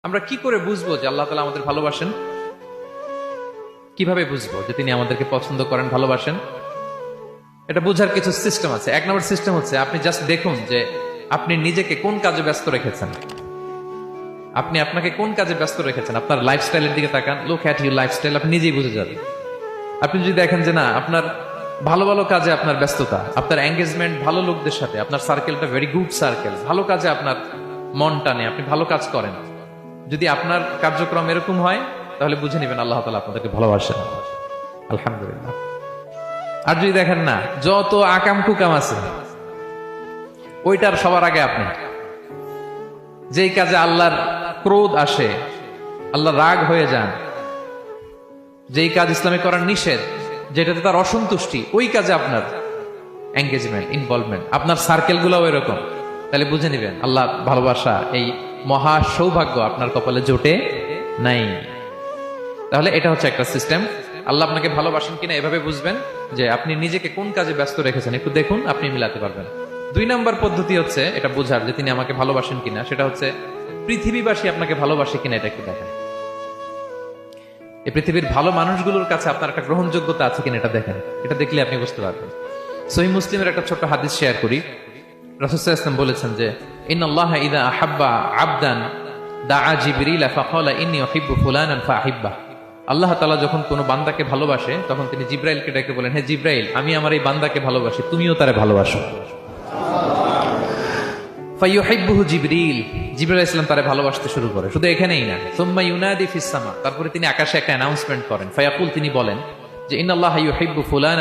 আমরা কি করে বুঝবো যে আল্লাহ তাআলা আমাদের ভালোবাসেন? কিভাবে বুঝবো যে তিনি আমাদেরকে পছন্দ করেন, ভালোবাসেন? এটা বোঝার কিছু সিস্টেম আছে। এক নম্বর সিস্টেম হচ্ছে আপনি জাস্ট দেখুন যে আপনি নিজেকে কোন কাজে ব্যস্ত রেখেছেন। আপনি আপনাকে কোন কাজে ব্যস্ত রেখেছেন, আপনার লাইফস্টাইলের দিকে তাকান। লুক অ্যাট ইউর লাইফস্টাইল, আপনি নিজেই বুঝে যাবেন। আপনি যদি দেখেন যে না, আপনার ভালো ভালো কাজে আপনার ব্যস্ততা, আপনার এঙ্গেজমেন্ট ভালো লোকদের সাথে, আপনার সার্কেলটা ভেরি গুড সার্কেল, ভালো কাজে আপনার মন টানে, আপনি ভালো কাজ করেন, যদি আপনার কার্যক্রম এরকম হয়, তাহলে বুঝে নেবেন আল্লাহ তাআলা আপনাদেরকে ভালোবাসেন। আলহামদুলিল্লাহ। আর যদি দেখেন না, যত আকাম কুকাম আছে ওইটার সবার আগে আপনি, যেই কাজে আল্লাহর ক্রোধ আসে, আল্লাহ রাগ হয়ে যান, যেই কাজ ইসলামে করার নিষেধ, যেটাতে তার অসন্তুষ্টি, ওই কাজে আপনার এঙ্গেজমেন্ট, ইনভলভমেন্ট, আপনার সার্কেল গুলাও এরকম, তাহলে বুঝে নিবেন আল্লাহ ভালোবাসা, এই মহা সৌভাগ্য আপনার কপালে জোটে নাই। তাহলে এটা হচ্ছে একটা সিস্টেম। আল্লাহ আপনাকে ভালোবাসেন কিনা এভাবে বুঝবেন যে আপনি নিজেকে কোন কাজে ব্যস্ত রেখেছেন, একটু দেখুন, আপনি মিলাতে পারবেন। 2 নাম্বার পদ্ধতি হচ্ছে এটা বোঝার যে তিনি আমাকে ভালোবাসেন কিনা, সেটা হচ্ছে পৃথিবীবাসী আপনাকে ভালোবাসে কিনা এটা একটু দেখেন। এই পৃথিবীর ভালো মানুষগুলোর কাছে আপনার একটা গ্রহণযোগ্যতা আছে কিনা এটা দেখেন। এটা দেখলে আপনি বুঝতে পারবেন। সহিহ মুসলিমের একটা ছোট্ট হাদিস শেয়ার করি। রাসূল সাল্লাল্লাহু আলাইহি ওয়াসাল্লাম বলেছেন যে ইন্নাল্লাহা ইযা আহাব্বা আবদান দাআ জিবরিল ফাকালা ইন্নী উহিব্বু ফুলানান ফাআহিব্বা। আল্লাহ তাআলা যখন কোনো বান্দাকে ভালোবাসে, তখন তিনি জিবরাইলকে ডেকে বলেন, হে জিবরাইল, আমি আমার এই বান্দাকে ভালোবাসি, তুমিও তারে ভালোবাসো। ফায়ুহিব্বুহু জিবরিল, জিবরাইল আলাইহিস সালাম তারে ভালোবাসতে শুরু করে। শুধু এখানেই না, সুম্মা ইউনাদি ফিস সামা, তারপরে তিনি আকাশে একটা অ্যানাউন্সমেন্ট করেন। ফায়াকুল, তিনি বলেন যে ইন্নাল্লাহা ইউহিব্বু ফুলানান